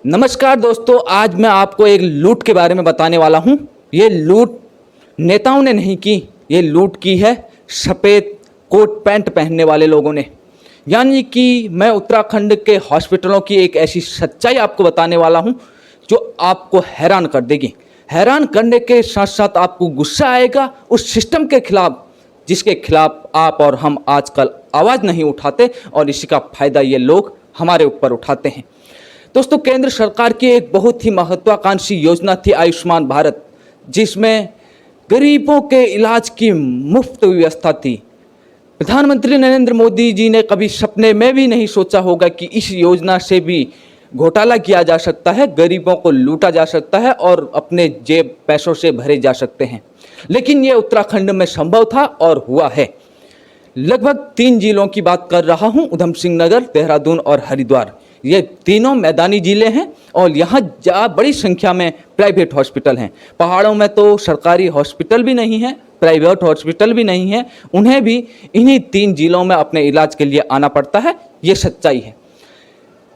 नमस्कार दोस्तों, आज मैं आपको एक लूट के बारे में बताने वाला हूं। ये लूट नेताओं ने नहीं की, ये लूट की है सफ़ेद कोट पैंट पहनने वाले लोगों ने। यानी कि मैं उत्तराखंड के हॉस्पिटलों की एक ऐसी सच्चाई आपको बताने वाला हूं जो आपको हैरान कर देगी। हैरान करने के साथ साथ आपको गुस्सा आएगा उस सिस्टम के खिलाफ जिसके खिलाफ आप और हम आजकल आवाज़ नहीं उठाते, और इसी का फ़ायदा ये लोग हमारे ऊपर उठाते हैं। दोस्तों, केंद्र सरकार की एक बहुत ही महत्वाकांक्षी योजना थी आयुष्मान भारत, जिसमें गरीबों के इलाज की मुफ्त व्यवस्था थी। प्रधानमंत्री नरेंद्र मोदी जी ने कभी सपने में भी नहीं सोचा होगा कि इस योजना से भी घोटाला किया जा सकता है, गरीबों को लूटा जा सकता है और अपने जेब पैसों से भरे जा सकते हैं। लेकिन ये उत्तराखंड में संभव था और हुआ है। लगभग 3 जिलों की बात कर रहा हूँ, उधम सिंह नगर, देहरादून और हरिद्वार। ये तीनों मैदानी जिले हैं और यहाँ बड़ी संख्या में प्राइवेट हॉस्पिटल हैं। पहाड़ों में तो सरकारी हॉस्पिटल भी नहीं है, प्राइवेट हॉस्पिटल भी नहीं है। उन्हें भी इन्हीं 3 जिलों में अपने इलाज के लिए आना पड़ता है। ये सच्चाई है।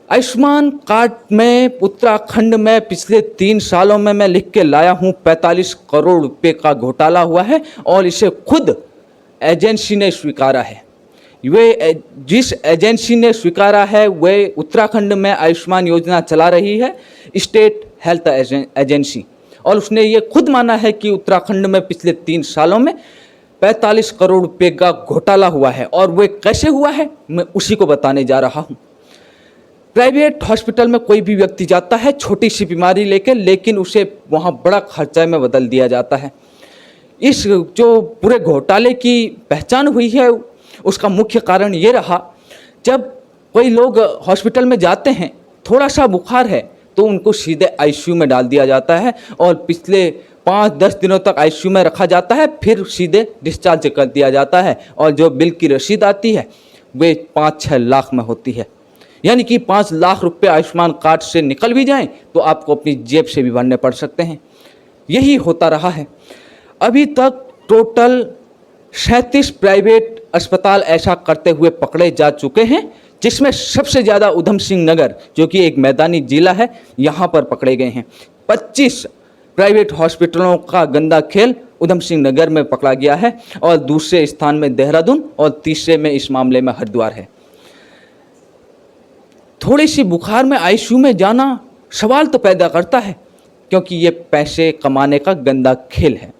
आयुष्मान कार्ड में उत्तराखंड में पिछले 3 सालों में मैं लिख के लाया हूँ 45 करोड़ रुपए का घोटाला हुआ है, और इसे खुद एजेंसी ने स्वीकारा है। वे जिस एजेंसी ने स्वीकारा है वे उत्तराखंड में आयुष्मान योजना चला रही है, स्टेट हेल्थ एजेंसी, और उसने ये खुद माना है कि उत्तराखंड में पिछले 3 सालों में 45 करोड़ रुपए का घोटाला हुआ है। और वे कैसे हुआ है मैं उसी को बताने जा रहा हूँ। प्राइवेट हॉस्पिटल में कोई भी व्यक्ति जाता है छोटी सी बीमारी लेकर, लेकिन उसे वहाँ बड़ा खर्चा में बदल दिया जाता है। इस जो पूरे घोटाले की पहचान हुई है उसका मुख्य कारण ये रहा, जब कोई लोग हॉस्पिटल में जाते हैं, थोड़ा सा बुखार है तो उनको सीधे आईसीयू में डाल दिया जाता है और पिछले 5-10 दिनों तक आईसीयू में रखा जाता है, फिर सीधे डिस्चार्ज कर दिया जाता है। और जो बिल की रसीद आती है वे 5-6 लाख में होती है। यानी कि 5 लाख रुपए आयुष्मान कार्ड से निकल भी जाएं तो आपको अपनी जेब से भी भरने पड़ सकते हैं। यही होता रहा है। अभी तक टोटल 37 प्राइवेट अस्पताल ऐसा करते हुए पकड़े जा चुके हैं, जिसमें सबसे ज़्यादा उधम सिंह नगर, जो कि एक मैदानी जिला है, यहाँ पर पकड़े गए हैं। 25 प्राइवेट हॉस्पिटलों का गंदा खेल उधम सिंह नगर में पकड़ा गया है, और दूसरे स्थान में देहरादून और तीसरे में इस मामले में हरिद्वार है। थोड़ी सी बुखार में आईसीयू में जाना सवाल तो पैदा करता है, क्योंकि ये पैसे कमाने का गंदा खेल है।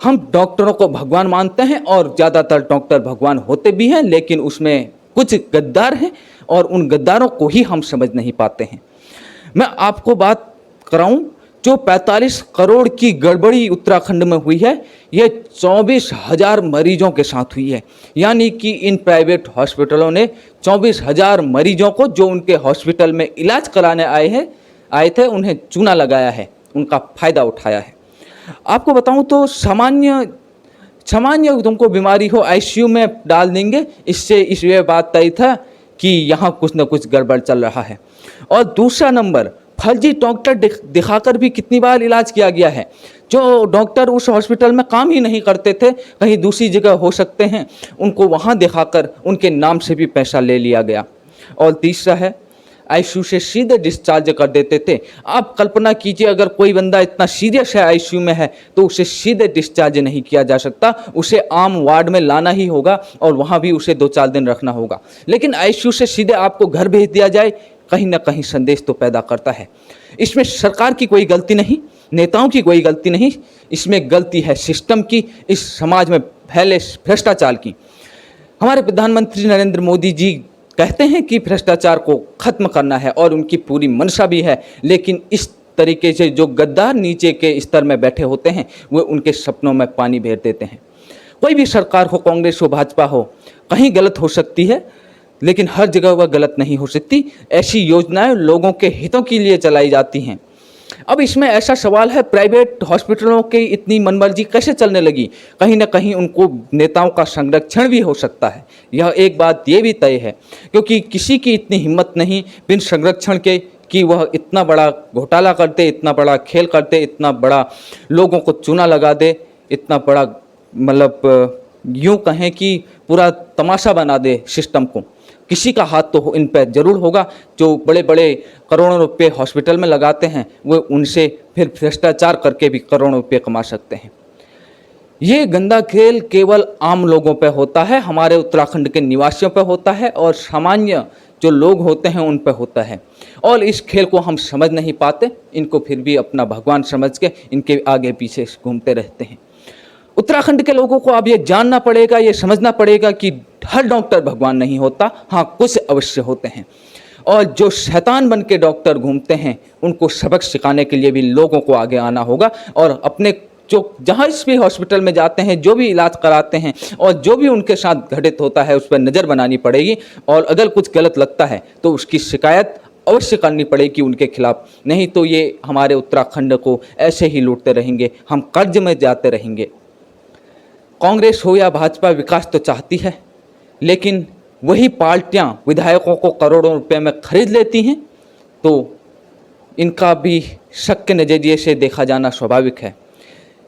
हम डॉक्टरों को भगवान मानते हैं और ज़्यादातर डॉक्टर भगवान होते भी हैं, लेकिन उसमें कुछ गद्दार हैं और उन गद्दारों को ही हम समझ नहीं पाते हैं। मैं आपको बात कराऊं, जो 45 करोड़ की गड़बड़ी उत्तराखंड में हुई है, ये 24,000 मरीजों के साथ हुई है। यानी कि इन प्राइवेट हॉस्पिटलों ने 24,000 मरीजों को, जो उनके हॉस्पिटल में इलाज कराने आए थे, उन्हें चूना लगाया है, उनका फ़ायदा उठाया है। आपको बताऊं तो सामान्य तुमको बीमारी हो आईसीयू में डाल देंगे, इससे ये बात तय था कि यहाँ कुछ न कुछ गड़बड़ चल रहा है। और दूसरा नंबर, फर्जी डॉक्टर दिखाकर भी कितनी बार इलाज किया गया है। जो डॉक्टर उस हॉस्पिटल में काम ही नहीं करते थे, कहीं दूसरी जगह हो सकते हैं, उनको वहाँ दिखाकर उनके नाम से भी पैसा ले लिया गया। और तीसरा है, आईसीयू से सीधे डिस्चार्ज कर देते थे। आप कल्पना कीजिए, अगर कोई बंदा इतना सीरियस है आईसीयू में है तो उसे सीधे डिस्चार्ज नहीं किया जा सकता, उसे आम वार्ड में लाना ही होगा और वहाँ भी उसे 2-4 दिन रखना होगा। लेकिन आईसीयू से सीधे आपको घर भेज दिया जाए, कहीं ना कहीं संदेश तो पैदा करता है। इसमें सरकार की कोई गलती नहीं, नेताओं की कोई गलती नहीं, इसमें गलती है सिस्टम की, इस समाज में फैले भ्रष्टाचार की। हमारे प्रधानमंत्री नरेंद्र मोदी जी कहते हैं कि भ्रष्टाचार को खत्म करना है और उनकी पूरी मंशा भी है, लेकिन इस तरीके से जो गद्दार नीचे के स्तर में बैठे होते हैं वो उनके सपनों में पानी फेर देते हैं। कोई भी सरकार हो, कांग्रेस हो, भाजपा हो, कहीं गलत हो सकती है, लेकिन हर जगह वह गलत नहीं हो सकती। ऐसी योजनाएं लोगों के हितों के लिए चलाई जाती हैं। अब इसमें ऐसा सवाल है, प्राइवेट हॉस्पिटलों की इतनी मनमर्जी कैसे चलने लगी? कहीं ना कहीं उनको नेताओं का संरक्षण भी हो सकता है, यह एक बात ये भी तय है, क्योंकि किसी की इतनी हिम्मत नहीं बिन संरक्षण के कि वह इतना बड़ा घोटाला करते, इतना बड़ा खेल करते, इतना बड़ा लोगों को चूना लगा दे, इतना बड़ा मतलब यूँ कहें कि पूरा तमाशा बना दे सिस्टम को। किसी का हाथ तो इन पर जरूर होगा। जो बड़े बड़े करोड़ों रुपए हॉस्पिटल में लगाते हैं वो उनसे फिर भ्रष्टाचार करके भी करोड़ों रुपए कमा सकते हैं। ये गंदा खेल केवल आम लोगों पे होता है, हमारे उत्तराखंड के निवासियों पे होता है और सामान्य जो लोग होते हैं उन पे होता है। और इस खेल को हम समझ नहीं पाते, इनको फिर भी अपना भगवान समझ के इनके आगे पीछे घूमते रहते हैं। उत्तराखंड के लोगों को अब ये जानना पड़ेगा, ये समझना पड़ेगा कि हर डॉक्टर भगवान नहीं होता, हाँ कुछ अवश्य होते हैं। और जो शैतान बन के डॉक्टर घूमते हैं उनको सबक सिखाने के लिए भी लोगों को आगे आना होगा और अपने जो जहाँ इस भी हॉस्पिटल में जाते हैं, जो भी इलाज कराते हैं और जो भी उनके साथ घटित होता है उस पर नज़र बनानी पड़ेगी। और अगर कुछ गलत लगता है तो उसकी शिकायत अवश्य करनी पड़ेगी उनके खिलाफ, नहीं तो ये हमारे उत्तराखंड को ऐसे ही लूटते रहेंगे, हम कर्ज में जाते रहेंगे। कांग्रेस हो या भाजपा विकास तो चाहती है, लेकिन वही पार्टियां विधायकों को करोड़ों रुपए में खरीद लेती हैं, तो इनका भी शक के नज़रिए से देखा जाना स्वाभाविक है।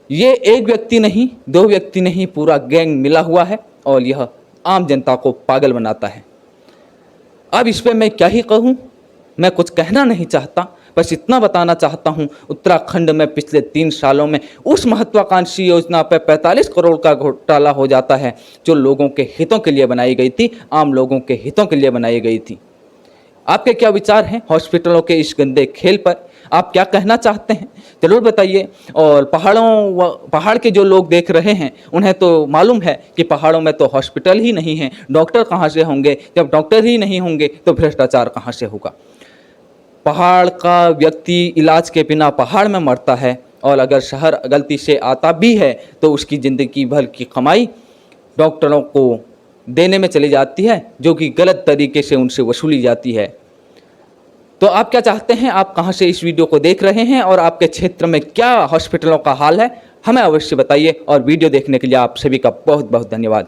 ये एक व्यक्ति नहीं, दो व्यक्ति नहीं, पूरा गैंग मिला हुआ है और यह आम जनता को पागल बनाता है। अब इस पर मैं क्या ही कहूँ, मैं कुछ कहना नहीं चाहता, बस इतना बताना चाहता हूँ, उत्तराखंड में पिछले 3 सालों में उस महत्वाकांक्षी योजना पर 45 करोड़ का घोटाला हो जाता है जो लोगों के हितों के लिए बनाई गई थी, आम लोगों के हितों के लिए बनाई गई थी। आपके क्या विचार हैं हॉस्पिटलों के इस गंदे खेल पर? आप क्या कहना चाहते हैं ज़रूर बताइए। और पहाड़ के जो लोग देख रहे हैं उन्हें तो मालूम है कि पहाड़ों में तो हॉस्पिटल ही नहीं है, डॉक्टर कहाँ से होंगे? जब डॉक्टर ही नहीं होंगे तो भ्रष्टाचार कहाँ से होगा? पहाड़ का व्यक्ति इलाज के बिना पहाड़ में मरता है और अगर शहर गलती से आता भी है तो उसकी ज़िंदगी भर की कमाई डॉक्टरों को देने में चली जाती है, जो कि गलत तरीके से उनसे वसूली जाती है। तो आप क्या चाहते हैं? आप कहां से इस वीडियो को देख रहे हैं और आपके क्षेत्र में क्या हॉस्पिटलों का हाल है, हमें अवश्य बताइए। और वीडियो देखने के लिए आप सभी का बहुत बहुत धन्यवाद।